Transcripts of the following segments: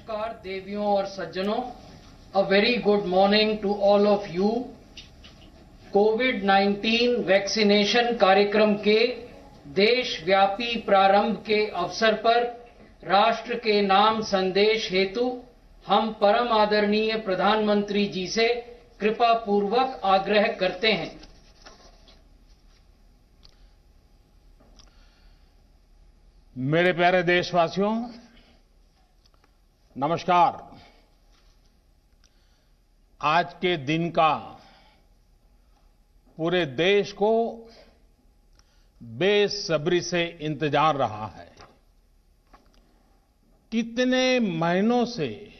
नमस्कार देवियों और सज्जनों, a very good morning to all of you। Covid vaccination कार्यक्रम के देशव्यापी प्रारंभ के अवसर पर राष्ट्र के नाम संदेश हेतु हम परम आदरणीय प्रधानमंत्री जी से कृपा पूर्वक आग्रह करते हैं। मेरे प्यारे देशवासियों, नमस्कार। आज के दिन का पूरे देश को बेसब्री से इंतजार रहा है। कितने महीनों से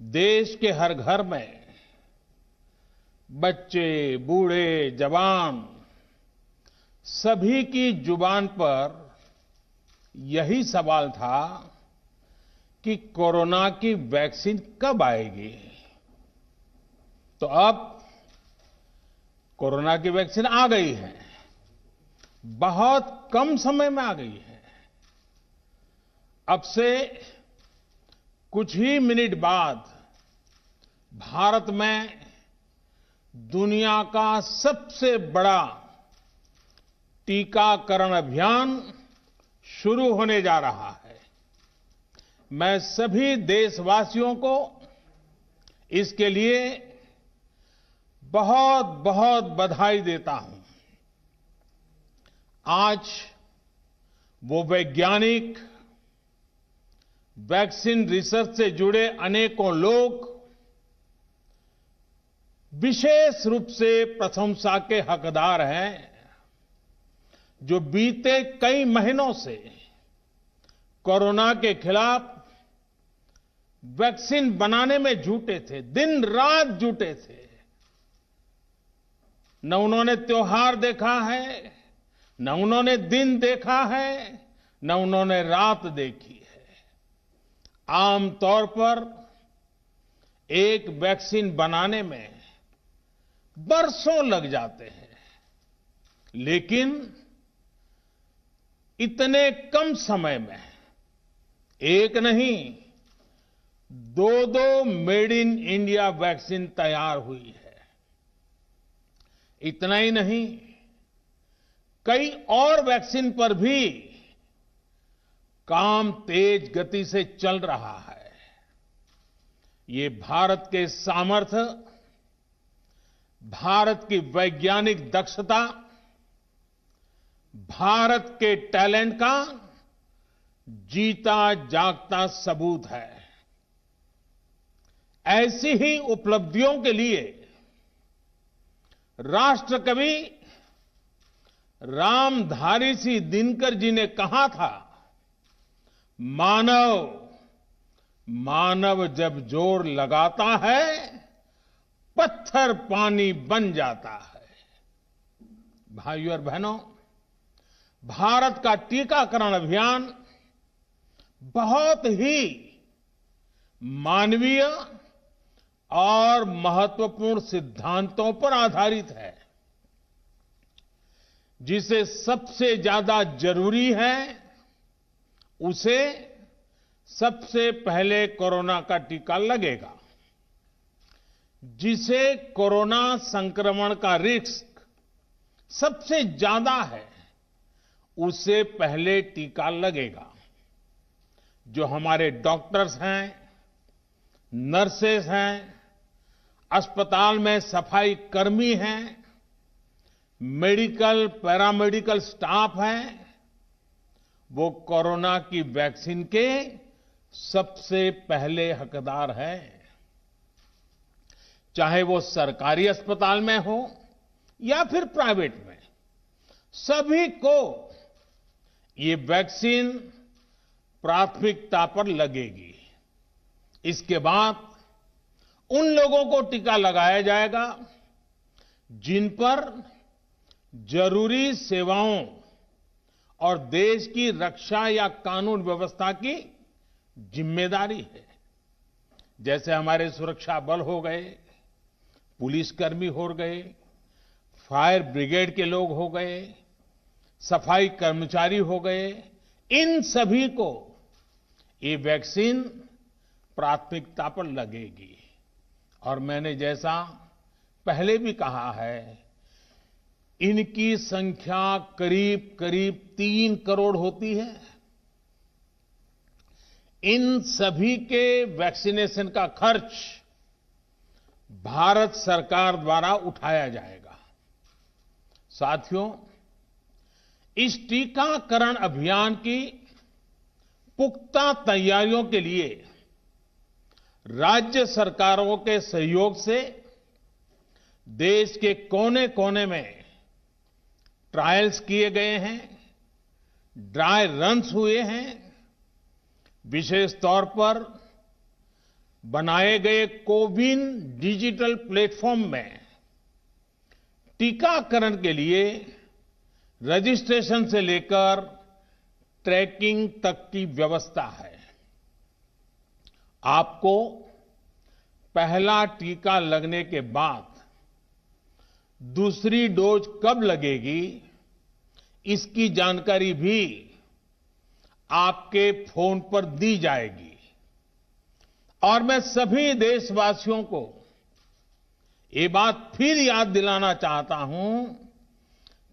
देश के हर घर में बच्चे, बूढ़े, जवान सभी की जुबान पर यही सवाल था कि कोरोना की वैक्सीन कब आएगी। तो अब कोरोना की वैक्सीन आ गई है, बहुत कम समय में आ गई है। अब से कुछ ही मिनट बाद भारत में दुनिया का सबसे बड़ा टीकाकरण अभियान शुरू होने जा रहा है। मैं सभी देशवासियों को इसके लिए बहुत बहुत बधाई देता हूं। आज वो वैज्ञानिक, वैक्सीन रिसर्च से जुड़े अनेकों लोग विशेष रूप से प्रशंसा के हकदार हैं, जो बीते कई महीनों से कोरोना के खिलाफ वैक्सीन बनाने में जुटे थे, दिन रात जुटे थे। न उन्होंने त्योहार देखा है, न उन्होंने दिन देखा है, न उन्होंने रात देखी है। आमतौर पर एक वैक्सीन बनाने में बरसों लग जाते हैं, लेकिन इतने कम समय में एक नहीं, दो मेड इन इंडिया वैक्सीन तैयार हुई है। इतना ही नहीं, कई और वैक्सीन पर भी काम तेज गति से चल रहा है। ये भारत के सामर्थ्य, भारत की वैज्ञानिक दक्षता, भारत के टैलेंट का जीता जागता सबूत है। ऐसी ही उपलब्धियों के लिए राष्ट्रकवि रामधारी सिंह दिनकर जी ने कहा था, मानव जब जोर लगाता है, पत्थर पानी बन जाता है। भाइयों और बहनों, भारत का टीकाकरण अभियान बहुत ही मानवीय और महत्वपूर्ण सिद्धांतों पर आधारित है। जिसे सबसे ज्यादा जरूरी है, उसे सबसे पहले कोरोना का टीका लगेगा। जिसे कोरोना संक्रमण का रिस्क सबसे ज्यादा है, उसे पहले टीका लगेगा। जो हमारे डॉक्टर्स हैं, नर्सेस हैं, अस्पताल में सफाई कर्मी हैं, मेडिकल, पैरामेडिकल स्टाफ हैं, वो कोरोना की वैक्सीन के सबसे पहले हकदार हैं। चाहे वो सरकारी अस्पताल में हो या फिर प्राइवेट में, सभी को ये वैक्सीन प्राथमिकता पर लगेगी। इसके बाद उन लोगों को टीका लगाया जाएगा जिन पर जरूरी सेवाओं और देश की रक्षा या कानून व्यवस्था की जिम्मेदारी है। जैसे हमारे सुरक्षा बल हो गए, पुलिसकर्मी हो गए, फायर ब्रिगेड के लोग हो गए, सफाई कर्मचारी हो गए, इन सभी को ये वैक्सीन प्राथमिकता पर लगेगी और मैंने जैसा पहले भी कहा है, इनकी संख्या करीब करीब 3 करोड़ होती है। इन सभी के वैक्सीनेशन का खर्च भारत सरकार द्वारा उठाया जाएगा। साथियों, इस टीकाकरण अभियान की पुख्ता तैयारियों के लिए राज्य सरकारों के सहयोग से देश के कोने कोने में ट्रायल्स किए गए हैं, ड्राई रन्स हुए हैं। विशेष तौर पर बनाए गए कोविन डिजिटल प्लेटफॉर्म में टीकाकरण के लिए रजिस्ट्रेशन से लेकर ट्रैकिंग तक की व्यवस्था है। आपको पहला टीका लगने के बाद दूसरी डोज कब लगेगी, इसकी जानकारी भी आपके फोन पर दी जाएगी। और मैं सभी देशवासियों को ये बात फिर याद दिलाना चाहता हूं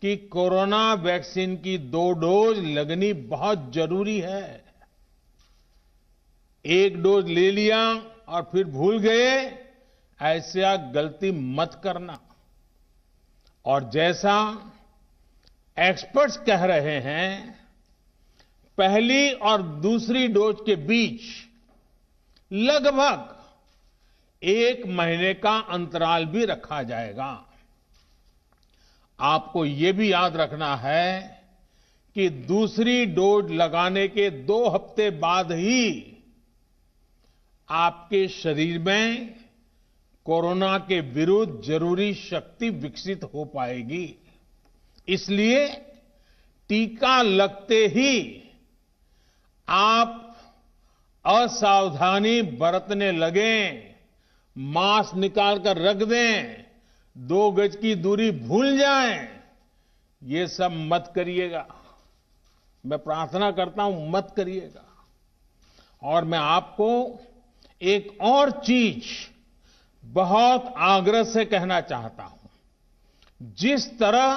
कि कोरोना वैक्सीन की 2 डोज लगनी बहुत जरूरी है। एक डोज ले लिया और फिर भूल गए, ऐसा गलती मत करना। और जैसा एक्सपर्ट्स कह रहे हैं, पहली और दूसरी डोज के बीच लगभग 1 महीने का अंतराल भी रखा जाएगा। आपको ये भी याद रखना है कि दूसरी डोज लगाने के 2 हफ्ते बाद ही आपके शरीर में कोरोना के विरुद्ध जरूरी शक्ति विकसित हो पाएगी। इसलिए टीका लगते ही आप असावधानी बरतने लगें, मास्क निकाल कर रख दें, 2 गज की दूरी भूल जाएं, ये सब मत करिएगा। मैं प्रार्थना करता हूं, मत करिएगा। और मैं आपको एक और चीज बहुत आग्रह से कहना चाहता हूं। जिस तरह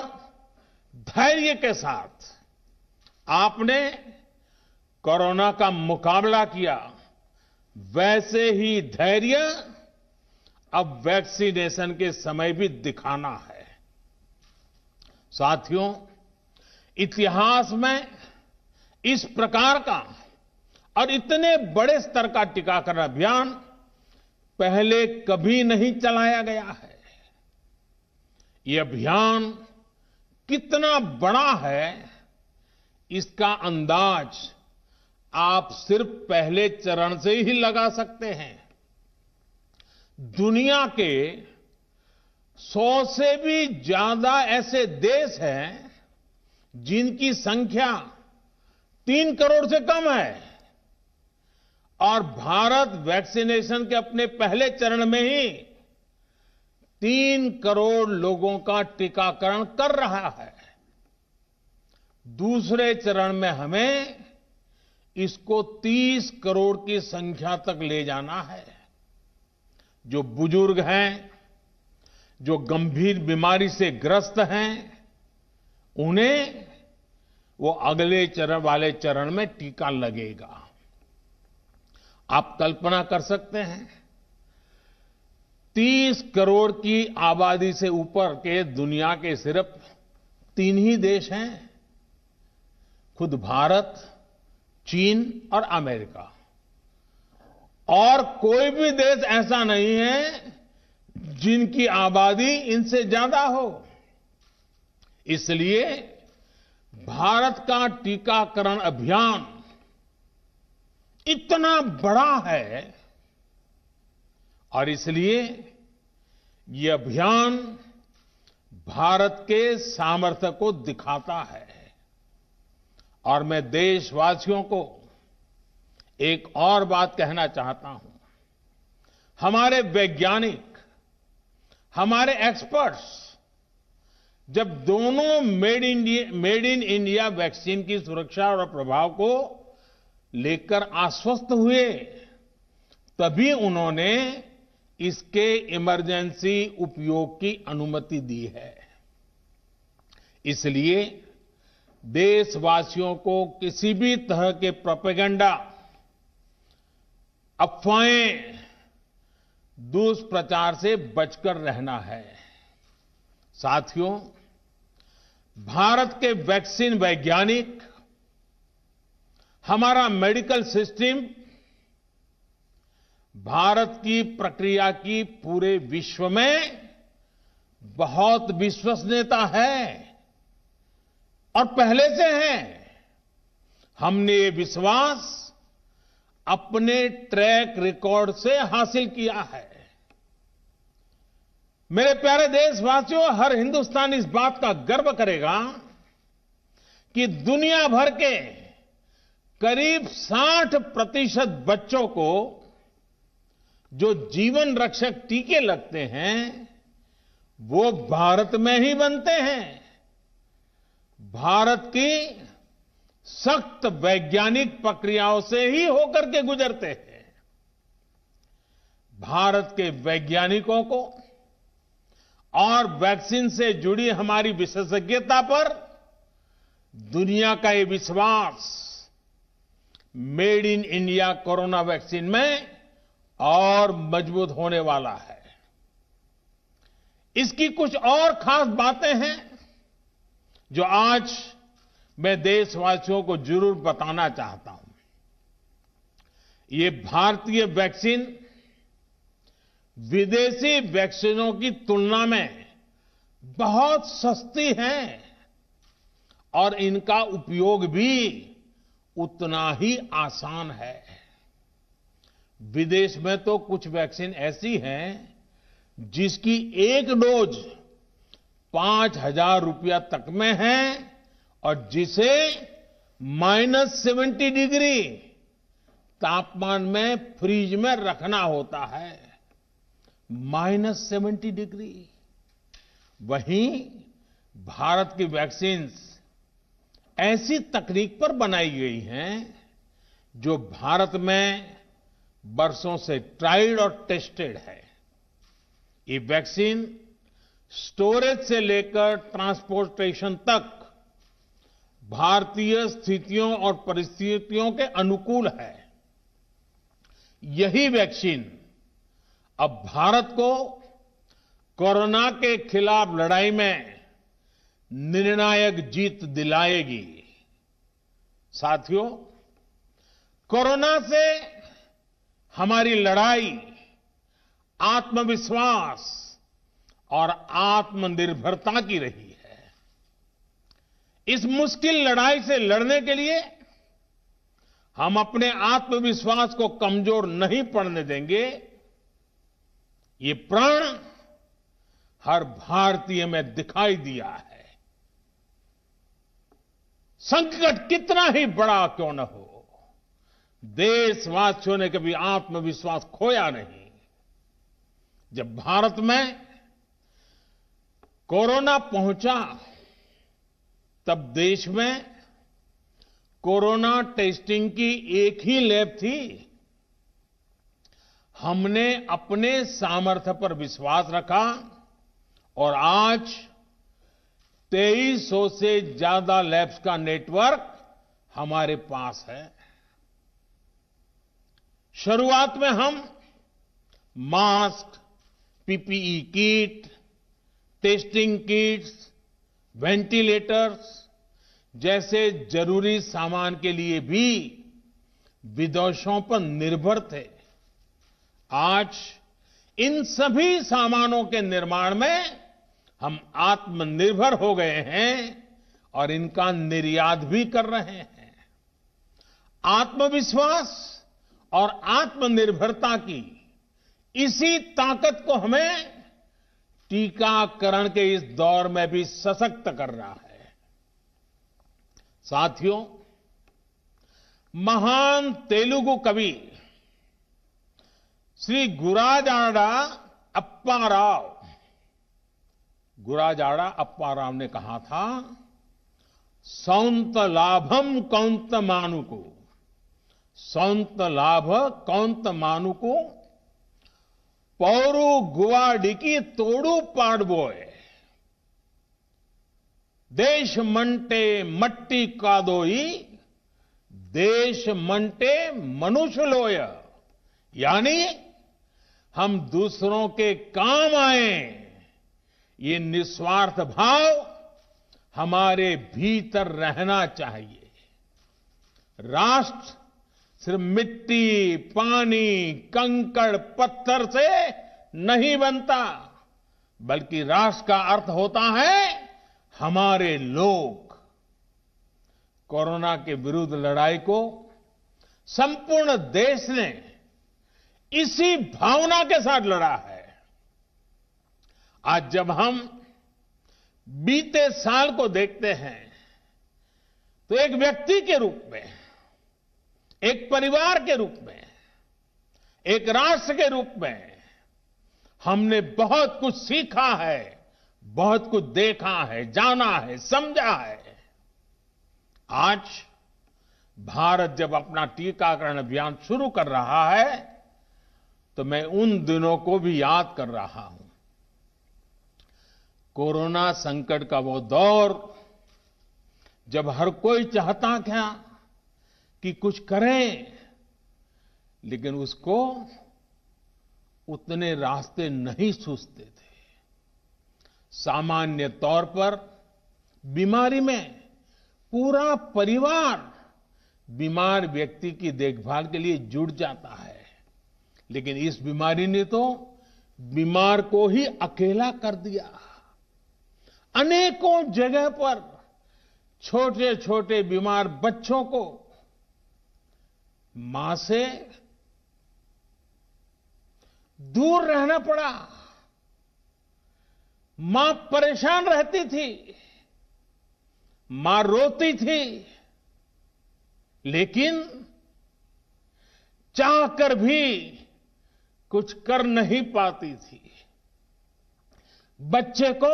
धैर्य के साथ आपने कोरोना का मुकाबला किया, वैसे ही धैर्य अब वैक्सीनेशन के समय भी दिखाना है। साथियों, इतिहास में इस प्रकार का और इतने बड़े स्तर का टीकाकरण अभियान पहले कभी नहीं चलाया गया है। ये अभियान कितना बड़ा है, इसका अंदाज आप सिर्फ पहले चरण से ही लगा सकते हैं। दुनिया के 100 से भी ज्यादा ऐसे देश हैं जिनकी संख्या 3 करोड़ से कम है, और भारत वैक्सीनेशन के अपने पहले चरण में ही 3 करोड़ लोगों का टीकाकरण कर रहा है। दूसरे चरण में हमें इसको 30 करोड़ की संख्या तक ले जाना है। जो बुजुर्ग हैं, जो गंभीर बीमारी से ग्रस्त हैं, उन्हें वो अगले चरण वाले चरण में टीका लगेगा। आप कल्पना कर सकते हैं, 30 करोड़ की आबादी से ऊपर के दुनिया के सिर्फ 3 ही देश हैं, खुद भारत, चीन और अमेरिका। और कोई भी देश ऐसा नहीं है जिनकी आबादी इनसे ज्यादा हो। इसलिए भारत का टीकाकरण अभियान इतना बड़ा है और इसलिए ये अभियान भारत के सामर्थ्य को दिखाता है। और मैं देशवासियों को एक और बात कहना चाहता हूं। हमारे वैज्ञानिक, हमारे एक्सपर्ट्स जब दोनों मेड इन इंडिया वैक्सीन की सुरक्षा और प्रभाव को लेकर आश्वस्त हुए, तभी उन्होंने इसके इमरजेंसी उपयोग की अनुमति दी है। इसलिए देशवासियों को किसी भी तरह के प्रोपेगेंडा, अफवाहें, दुष्प्रचार से बचकर रहना है। साथियों, भारत के वैक्सीन वैज्ञानिक, हमारा मेडिकल सिस्टम भारत की प्रक्रिया की पूरे विश्व में बहुत विश्वसनीयता है और पहले से है। हमने ये विश्वास अपने ट्रैक रिकॉर्ड से हासिल किया है। मेरे प्यारे देशवासियों, हर हिंदुस्तानी इस बात का गर्व करेगा कि दुनिया भर के करीब 60% बच्चों को जो जीवन रक्षक टीके लगते हैं वो भारत में ही बनते हैं। भारत की सख्त वैज्ञानिक प्रक्रियाओं से ही होकर के गुजरते हैं। भारत के वैज्ञानिकों को और वैक्सीन से जुड़ी हमारी विशेषज्ञता पर दुनिया का ये विश्वास made in India corona vaccine में और मजबूत होने वाला है। इसकी कुछ और खास बातें हैं जो आज मैं देशवासियों को जरूर बताना चाहता हूं। ये भारतीय वैक्सीन विदेशी वैक्सीनों की तुलना में बहुत सस्ती है और इनका उपयोग भी उतना ही आसान है। विदेश में तो कुछ वैक्सीन ऐसी हैं जिसकी एक डोज 5,000 रुपया तक में है और जिसे -70 डिग्री तापमान में फ्रीज में रखना होता है। -70 डिग्री। वहीं भारत की वैक्सीन्स ऐसी तकनीक पर बनाई गई हैं जो भारत में बरसों से ट्राइड और टेस्टेड है। ये वैक्सीन स्टोरेज से लेकर ट्रांसपोर्टेशन तक भारतीय स्थितियों और परिस्थितियों के अनुकूल है। यही वैक्सीन अब भारत को कोरोना के खिलाफ लड़ाई में निर्णायक जीत दिलाएगी। साथियों, कोरोना से हमारी लड़ाई आत्मविश्वास और आत्मनिर्भरता की रही है। इस मुश्किल लड़ाई से लड़ने के लिए हम अपने आत्मविश्वास को कमजोर नहीं पड़ने देंगे। ये प्रण हर भारतीय में दिखाई दिया है। संकट कितना ही बड़ा क्यों न हो, देशवासियों ने कभी आत्मविश्वास खोया नहीं। जब भारत में कोरोना पहुंचा तब देश में कोरोना टेस्टिंग की एक ही लैब थी। हमने अपने सामर्थ्य पर विश्वास रखा और आज 2300 से ज्यादा लैब्स का नेटवर्क हमारे पास है। शुरुआत में हम mask, PPE kit, testing kits, ventilators जैसे जरूरी सामान के लिए भी विदेशों पर निर्भर थे। आज इन सभी सामानों के निर्माण में हम आत्मनिर्भर हो गए हैं और इनका निर्यात भी कर रहे हैं। आत्मविश्वास और आत्मनिर्भरता की इसी ताकत को हमें टीकाकरण के इस दौर में भी सशक्त कर रहा है। साथियों, महान तेलुगु कवि श्री गुराजाड़ा अप्पा राव ने कहा था, सौंत लाभम कौंत मानुको सौंत लाभ कौंत मानुको पौरु गुवाडिकी तोड़ू पाडबोय देश मंटे मट्टी कादोई देश मंटे मनुष्य लोय। यानी हम दूसरों के काम आए, ये निस्वार्थ भाव हमारे भीतर रहना चाहिए। राष्ट्र सिर्फ मिट्टी, पानी, कंकड़, पत्थर से नहीं बनता, बल्कि राष्ट्र का अर्थ होता है हमारे लोग। कोरोना के विरुद्ध लड़ाई को संपूर्ण देश ने इसी भावना के साथ लड़ा है। आज जब हम बीते साल को देखते हैं तो एक व्यक्ति के रूप में, एक परिवार के रूप में, एक राष्ट्र के रूप में हमने बहुत कुछ सीखा है, बहुत कुछ देखा है, जाना है, समझा है। आज भारत जब अपना टीकाकरण अभियान शुरू कर रहा है तो मैं उन दिनों को भी याद कर रहा हूं। कोरोना संकट का वो दौर जब हर कोई चाहता था कि कुछ करें, लेकिन उसको उतने रास्ते नहीं सूझते थे। सामान्य तौर पर बीमारी में पूरा परिवार बीमार व्यक्ति की देखभाल के लिए जुट जाता है, लेकिन इस बीमारी ने तो बीमार को ही अकेला कर दिया। अनेकों जगह पर छोटे छोटे बीमार बच्चों को मां से दूर रहना पड़ा। मां परेशान रहती थी, मां रोती थी, लेकिन चाहकर भी कुछ कर नहीं पाती थी। बच्चे को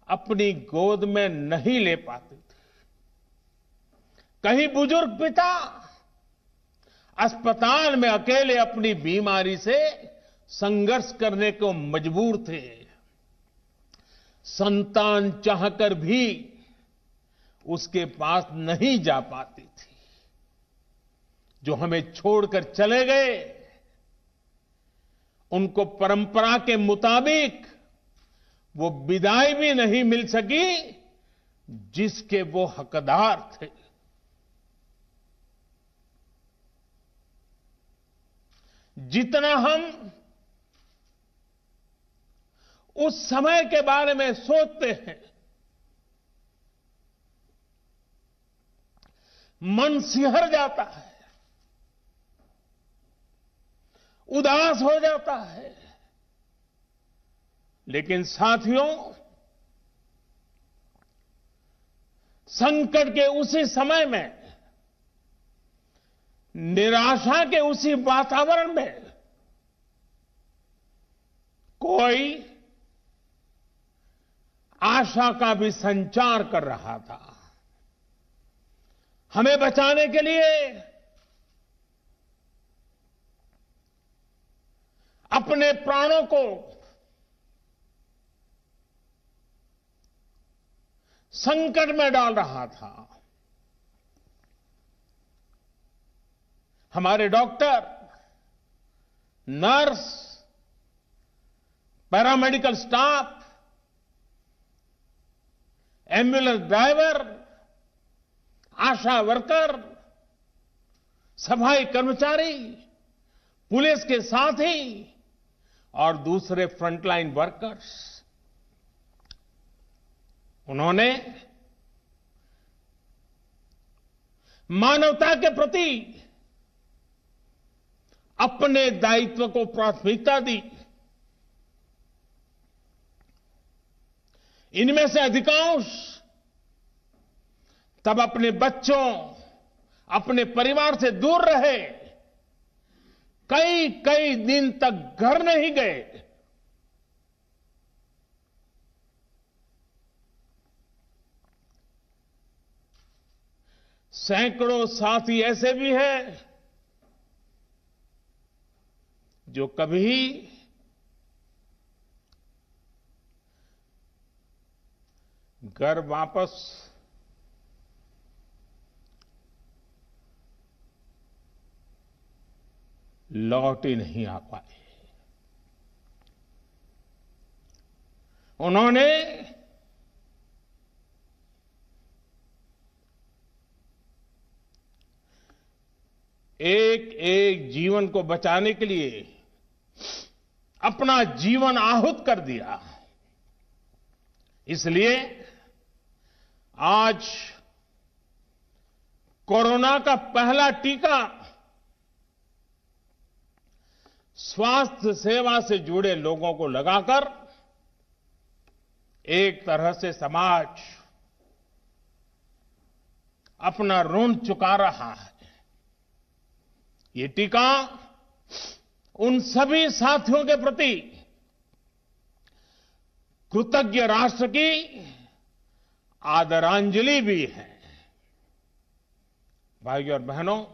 अपनी गोद में नहीं ले पाती थी। कहीं बुजुर्ग पिता अस्पताल में अकेले अपनी बीमारी से संघर्ष करने को मजबूर थे। संतान चाहकर भी उसके पास नहीं जा पाती थी। जो हमें छोड़कर चले गए, उनको परंपरा के मुताबिक वो विदाई भी नहीं मिल सकी जिसके वो हकदार थे। जितना हम उस समय के बारे में सोचते हैं, मन सिहर जाता है, उदास हो जाता है। लेकिन साथियों, संकट के उसी समय में, निराशा के उसी वातावरण में कोई आशा का भी संचार कर रहा था। हमें बचाने के लिए अपने प्राणों को संकट में डाल रहा था। हमारे doctor, nurse, paramedical staff, ambulance driver, ASHA worker, सफाई कर्मचारी, पुलिस के साथी और दूसरे फ्रंटलाइन वर्कर्स, उन्होंने मानवता के प्रति अपने दायित्व को प्राथमिकता दी। इनमें से अधिकांश तब अपने बच्चों, अपने परिवार से दूर रहे, कई कई दिन तक घर नहीं गए। सैकड़ों साथी ऐसे भी हैं जो कभी घर वापस लौट ही नहीं आ पाए। उन्होंने एक एक जीवन को बचाने के लिए अपना जीवन आहुत कर दिया। इसलिए आज कोरोना का पहला टीका स्वास्थ्य सेवा से जुड़े लोगों को लगाकर एक तरह से समाज अपना ऋण चुका रहा है। ये टीका उन सभी साथियों के प्रति कृतज्ञ राष्ट्र की आदरांजलि भी है। भाइयों और बहनों,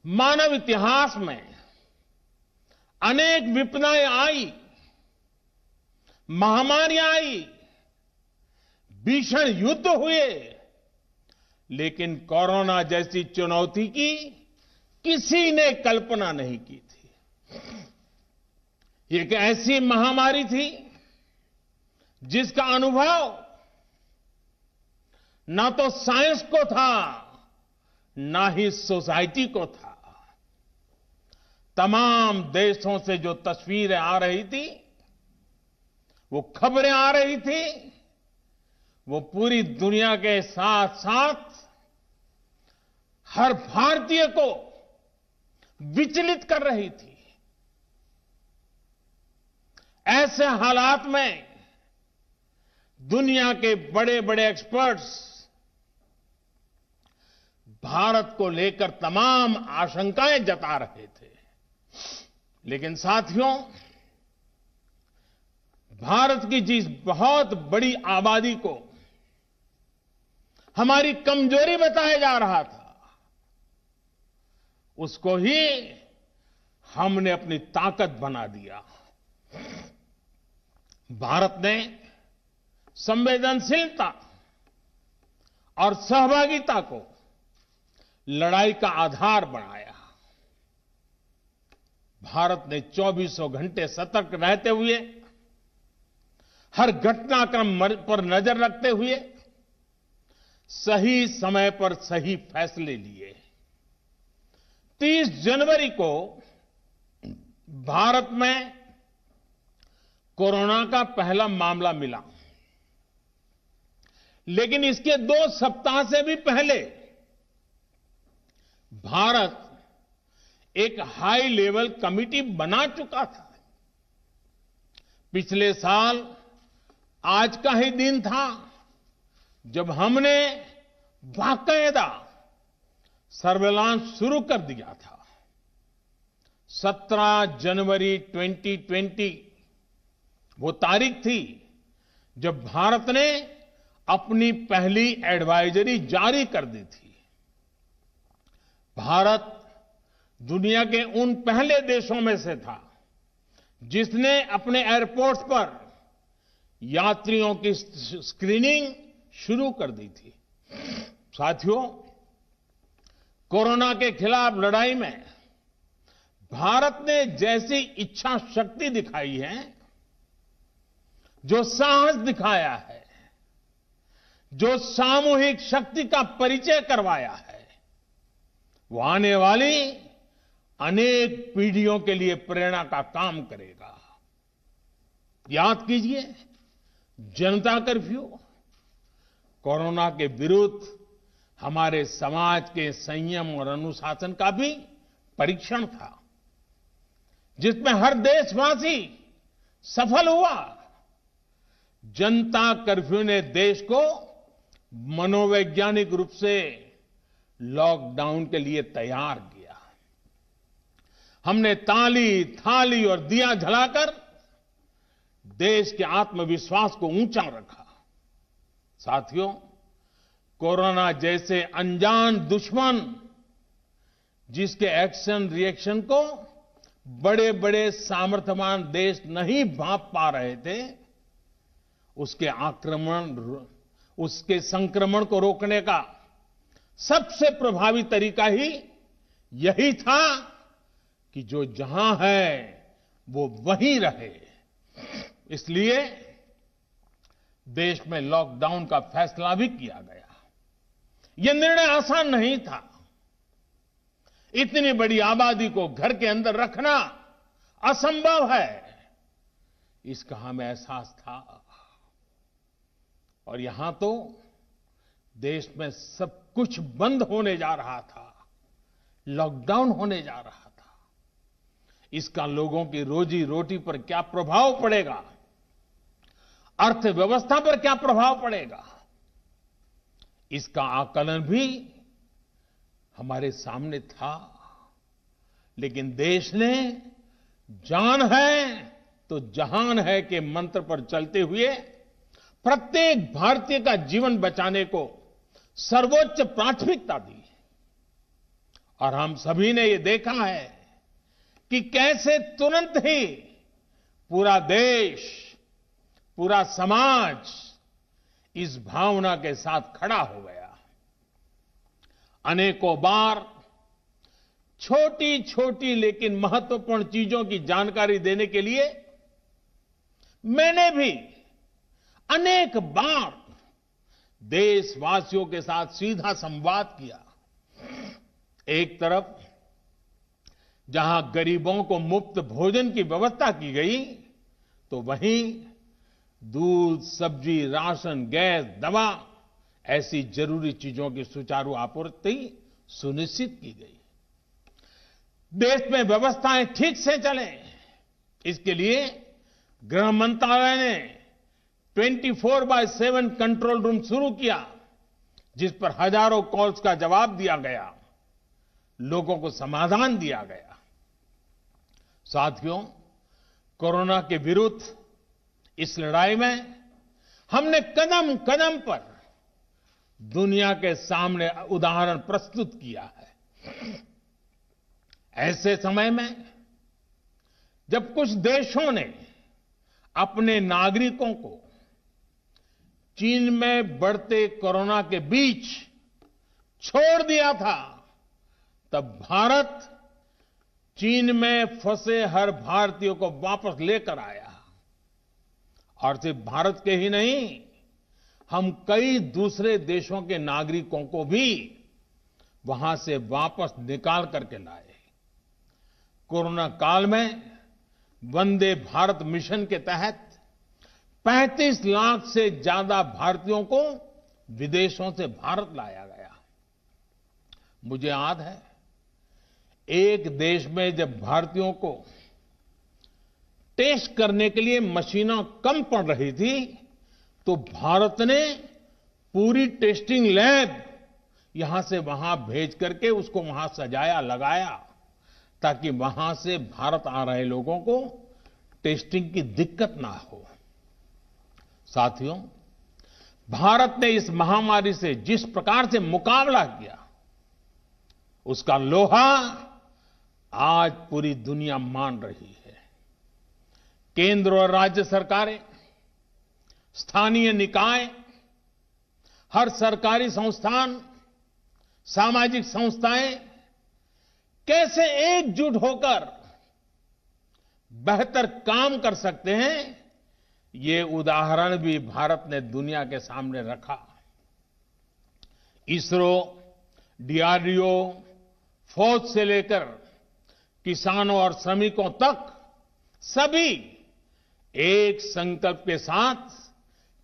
मानव इतिहास में अनेक विपदाएं आई, महामारियां आई, भीषण युद्ध हुए, लेकिन कोरोना जैसी चुनौती की किसी ने कल्पना नहीं की थी। ये एक ऐसी महामारी थी जिसका अनुभव ना तो साइंस को था, ना ही सोसाइटी को था। तमाम देशों से जो तस्वीरें आ रही थी, वो खबरें आ रही थी, वो पूरी दुनिया के साथ साथ हर भारतीय को विचलित कर रही थी। ऐसे हालात में दुनिया के बड़े बड़े एक्सपर्ट्स भारत को लेकर तमाम आशंकाएं जता रहे थे। लेकिन साथियों, भारत की जिस बहुत बड़ी आबादी को हमारी कमजोरी बताया जा रहा था, उसको ही हमने अपनी ताकत बना दिया। भारत ने संवेदनशीलता और सहभागिता को लड़ाई का आधार बनाया। भारत ने 24 घंटे सतर्क रहते हुए, हर घटनाक्रम पर नजर रखते हुए सही समय पर सही फैसले लिए। 30 जनवरी को भारत में कोरोना का पहला मामला मिला, लेकिन इसके 2 सप्ताह से भी पहले भारत एक हाई लेवल कमिटी बना चुका था। पिछले साल आज का ही दिन था जब हमने बाकायदा सर्वेलांस शुरू कर दिया था। 17 जनवरी 2020 वो तारीख थी जब भारत ने अपनी पहली एडवाइजरी जारी कर दी थी। भारत दुनिया के उन पहले देशों में से था जिसने अपने एयरपोर्ट्स पर यात्रियों की स्क्रीनिंग शुरू कर दी थी। साथियों, कोरोना के खिलाफ लड़ाई में भारत ने जैसी इच्छा शक्ति दिखाई है, जो साहस दिखाया है, जो सामूहिक शक्ति का परिचय करवाया है, वो आने वाली अनेक पीढ़ियों के लिए प्रेरणा का काम करेगा। याद कीजिए, जनता कर्फ्यू कोरोना के विरुद्ध हमारे समाज के संयम और अनुशासन का भी परीक्षण था, जिसमें हर देशवासी सफल हुआ। जनता कर्फ्यू ने देश को मनोवैज्ञानिक रूप से लॉकडाउन के लिए तैयार किया। हमने ताली, थाली और दिया जलाकर देश के आत्मविश्वास को ऊंचा रखा। साथियों, कोरोना जैसे अनजान दुश्मन जिसके एक्शन रिएक्शन को बड़े बड़े सामर्थ्यवान देश नहीं भांप पा रहे थे, उसके संक्रमण को रोकने का सबसे प्रभावी तरीका ही यही था कि जो जहां है वो वहीं रहे। इसलिए देश में लॉकडाउन का फैसला भी किया गया। यह निर्णय आसान नहीं था। इतनी बड़ी आबादी को घर के अंदर रखना असंभव है, इसका हमें एहसास था। और यहां तो देश में सब कुछ बंद होने जा रहा था, लॉकडाउन होने जा रहा था। इसका लोगों की रोजी रोटी पर क्या प्रभाव पड़ेगा, अर्थव्यवस्था पर क्या प्रभाव पड़ेगा, इसका आकलन भी हमारे सामने था। लेकिन देश ने जान है तो जहान है के मंत्र पर चलते हुए प्रत्येक भारतीय का जीवन बचाने को सर्वोच्च प्राथमिकता दी। और हम सभी ने ये देखा है कि कैसे तुरंत ही पूरा देश, पूरा समाज इस भावना के साथ खड़ा हो गया। अनेकों बार छोटी छोटी लेकिन महत्वपूर्ण चीजों की जानकारी देने के लिए मैंने भी अनेक बार देशवासियों के साथ सीधा संवाद किया। एक तरफ जहां गरीबों को मुफ्त भोजन की व्यवस्था की गई, तो वहीं दूध, सब्जी, राशन, गैस, दवा ऐसी जरूरी चीजों की सुचारू आपूर्ति सुनिश्चित की गई। देश में व्यवस्थाएं ठीक से चले, इसके लिए गृह मंत्रालय ने 24/7 कंट्रोल रूम शुरू किया, जिस पर हजारों कॉल्स का जवाब दिया गया, लोगों को समाधान दिया गया। साथियों, कोरोना के विरुद्ध इस लड़ाई में हमने कदम कदम पर दुनिया के सामने उदाहरण प्रस्तुत किया है। ऐसे समय में जब कुछ देशों ने अपने नागरिकों को चीन में बढ़ते कोरोना के बीच छोड़ दिया था, तब भारत चीन में फंसे हर भारतीय को वापस लेकर आया। और सिर्फ भारत के ही नहीं, हम कई दूसरे देशों के नागरिकों को भी वहां से वापस निकाल करके लाए। कोरोना काल में वंदे भारत मिशन के तहत 35 लाख से ज्यादा भारतीयों को विदेशों से भारत लाया गया। मुझे याद है, एक देश में जब भारतीयों को टेस्ट करने के लिए मशीनें कम पड़ रही थी, तो भारत ने पूरी टेस्टिंग लैब यहां से वहां भेज करके उसको वहां सजाया, लगाया, ताकि वहां से भारत आ रहे लोगों को टेस्टिंग की दिक्कत ना हो। साथियों, भारत ने इस महामारी से जिस प्रकार से मुकाबला किया, उसका लोहा आज पूरी दुनिया मान रही है। केंद्र और राज्य सरकारें, स्थानीय निकाय, हर सरकारी संस्थान, सामाजिक संस्थाएं कैसे एकजुट होकर बेहतर काम कर सकते हैं, ये उदाहरण भी भारत ने दुनिया के सामने रखा। इसरो, डीआरडीओ, फौज से लेकर किसानों और श्रमिकों तक सभी एक संकल्प के साथ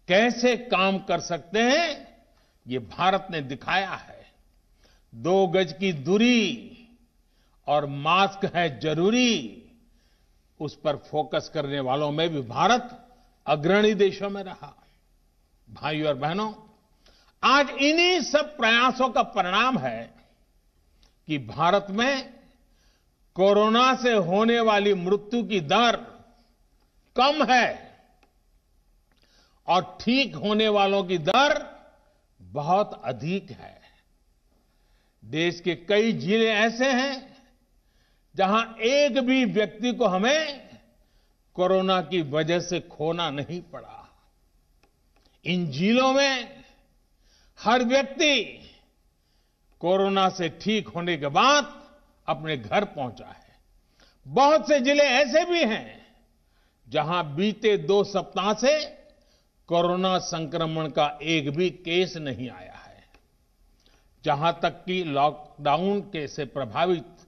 कैसे काम कर सकते हैं, ये भारत ने दिखाया है। 2 गज की दूरी और मास्क है जरूरी, उस पर फोकस करने वालों में भी भारत अग्रणी देशों में रहा। भाइयों और बहनों, आज इन्हीं सब प्रयासों का परिणाम है कि भारत में कोरोना से होने वाली मृत्यु की दर कम है और ठीक होने वालों की दर बहुत अधिक है। देश के कई जिले ऐसे हैं जहां एक भी व्यक्ति को हमें कोरोना की वजह से खोना नहीं पड़ा। इन जिलों में हर व्यक्ति कोरोना से ठीक होने के बाद अपने घर पहुंचा है। बहुत से जिले ऐसे भी हैं जहां बीते 2 सप्ताह से कोरोना संक्रमण का एक भी केस नहीं आया है। जहां तक कि लॉकडाउन के से प्रभावित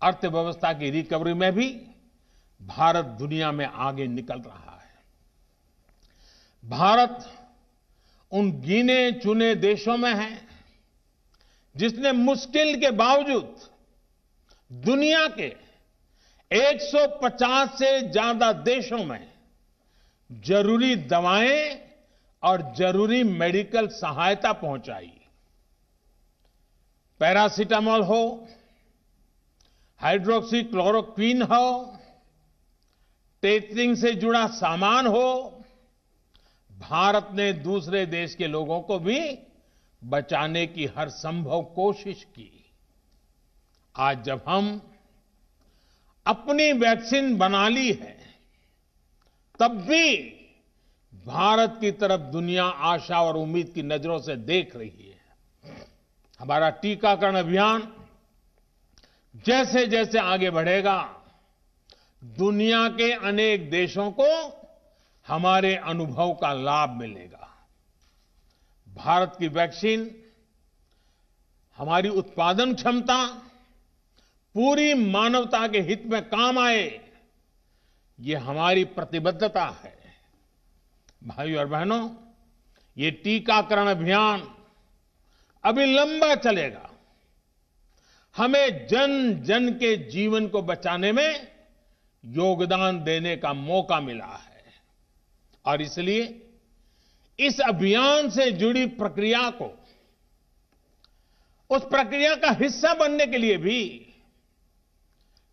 अर्थव्यवस्था की रिकवरी में भी भारत दुनिया में आगे निकल रहा है। भारत उन गिने चुने देशों में है जिसने मुश्किल के बावजूद दुनिया के 150 से ज्यादा देशों में जरूरी दवाएं और जरूरी मेडिकल सहायता पहुंचाई। पैरासिटामॉल हो, हाइड्रोक्सी क्लोरोक्विन हो, टेस्टिंग से जुड़ा सामान हो, भारत ने दूसरे देश के लोगों को भी बचाने की हर संभव कोशिश की। आज जब हम अपनी वैक्सीन बना ली है, तब भी भारत की तरफ दुनिया आशा और उम्मीद की नजरों से देख रही है। हमारा टीकाकरण अभियान जैसे जैसे आगे बढ़ेगा, दुनिया के अनेक देशों को हमारे अनुभव का लाभ मिलेगा। भारत की वैक्सीन, हमारी उत्पादन क्षमता पूरी मानवता के हित में काम आए, ये हमारी प्रतिबद्धता है। भाइयों और बहनों, ये टीकाकरण अभियान अभी लंबा चलेगा। हमें जन जन के जीवन को बचाने में योगदान देने का मौका मिला है और इसलिए इस अभियान से जुड़ी प्रक्रिया को, उस प्रक्रिया का हिस्सा बनने के लिए भी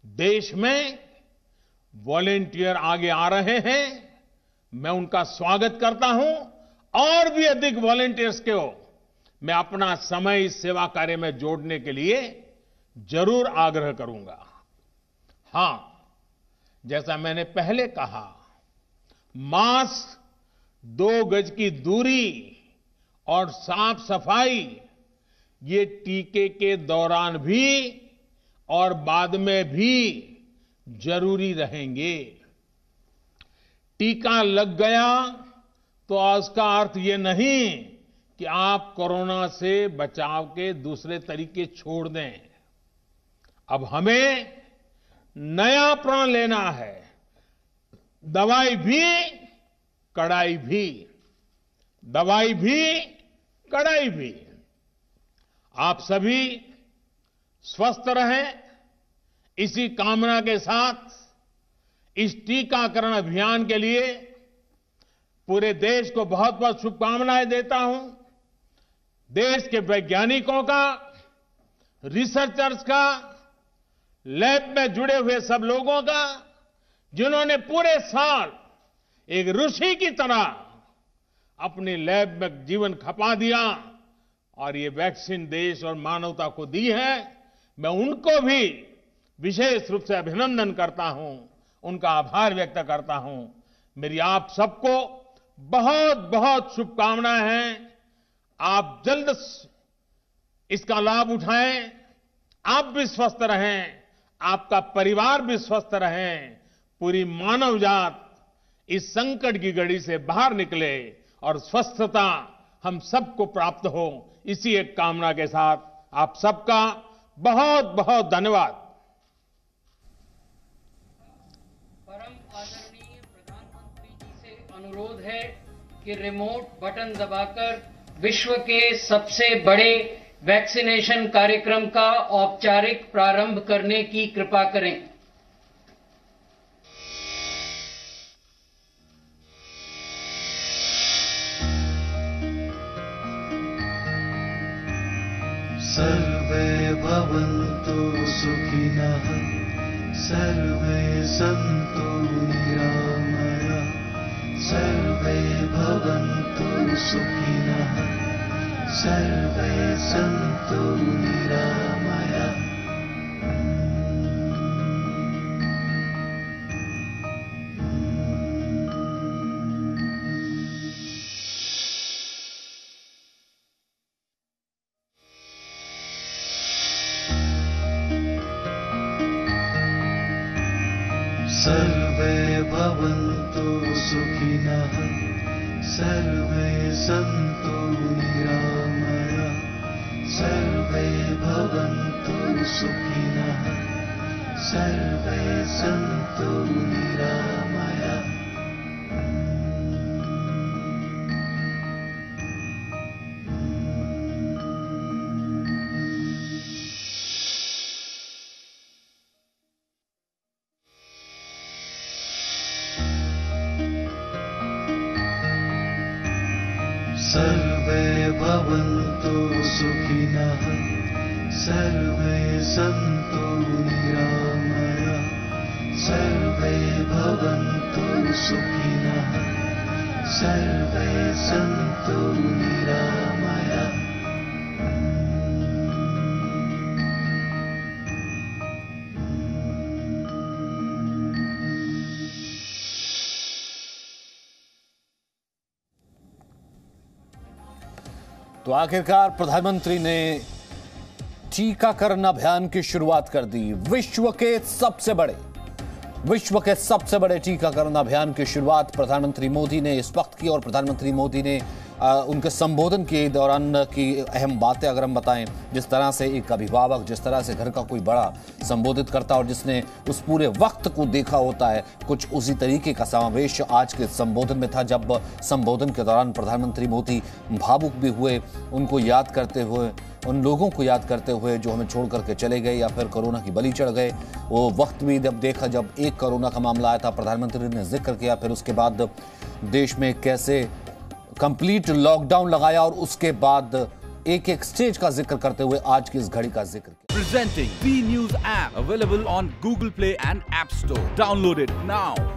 देश में वॉलेंटियर आगे आ रहे हैं। मैं उनका स्वागत करता हूं और भी अधिक वॉलेंटियर्स को मैं अपना समय इस सेवा कार्य में जोड़ने के लिए जरूर आग्रह करूंगा। हां, जैसा मैंने पहले कहा, मास्क, 2 गज की दूरी और साफ सफाई ये टीके के दौरान भी और बाद में भी जरूरी रहेंगे। टीका लग गया तो उसका अर्थ ये नहीं कि आप कोरोना से बचाव के दूसरे तरीके छोड़ दें। अब हमें नया प्रण लेना है। दवाई भी, कड़ाई भी। दवाई भी, कड़ाई भी। आप सभी स्वस्थ रहें, इसी कामना के साथ इस टीकाकरण अभियान के लिए पूरे देश को बहुत बहुत शुभकामनाएं देता हूं। देश के वैज्ञानिकों का, रिसर्चर्स का, लैब में जुड़े हुए सब लोगों का, जिन्होंने पूरे साल एक ऋषि की तरह अपनी लैब में जीवन खपा दिया और ये वैक्सीन देश और मानवता को दी है, मैं उनको भी विशेष रूप से अभिनंदन करता हूं, उनका आभार व्यक्त करता हूं। मेरी आप सबको बहुत बहुत शुभकामनाएं हैं। आप जल्द इसका लाभ उठाएं, आप भी स्वस्थ रहें, आपका परिवार भी स्वस्थ रहें, पूरी मानव जात इस संकट की घड़ी से बाहर निकले और स्वस्थता हम सबको प्राप्त हो। इसी एक कामना के साथ आप सबका बहुत बहुत धन्यवाद। परम आदरणीय प्रधानमंत्री जी से अनुरोध है कि रिमोट बटन दबाकर विश्व के सबसे बड़े वैक्सीनेशन कार्यक्रम का औपचारिक प्रारंभ करने की कृपा करें। सर्वे भवन्तु सुखिनः, सर्वे सन्तु निरामयाः, सर्वे भवन्तु सुखिनः, सर्वे सन्तु निरामया। सर्वे भवन्तु सुखिनः, सर्वे सन्तु निरामया। सर्वे भवन्तु सुखिनः, सर्वे सन्तु निरामया। सर्वे भवन्तु सुखिनः, सर्वे सन्तु निरामया। सर्वे भवन्तु सुखिनः, सर्वे सन्तु निरामया। तो आखिरकार प्रधानमंत्री ने टीकाकरण अभियान की शुरुआत कर दी। विश्व के सबसे बड़े टीकाकरण अभियान की शुरुआत प्रधानमंत्री मोदी ने इस वक्त की। और प्रधानमंत्री मोदी ने उनके संबोधन के दौरान की अहम बातें अगर हम बताएं, जिस तरह से एक अभिभावक जिस तरह से घर का कोई बड़ा संबोधित करता और जिसने उस पूरे वक्त को देखा होता है, कुछ उसी तरीके का समावेश आज के संबोधन में था। जब संबोधन के दौरान प्रधानमंत्री मोदी भावुक भी हुए, उनको याद करते हुए, उन लोगों को याद करते हुए जो हमें छोड़ करके चले गए या फिर कोरोना की बलि चढ़ गए। वो वक्त भी जब देखा जब एक कोरोना का मामला आया था, प्रधानमंत्री ने जिक्र किया। फिर उसके बाद देश में कैसे कंप्लीट लॉकडाउन लगाया और उसके बाद एक एक स्टेज का जिक्र करते हुए आज की इस घड़ी का जिक्र किया। Presenting B News app available on Google Play and App Store. Download it now.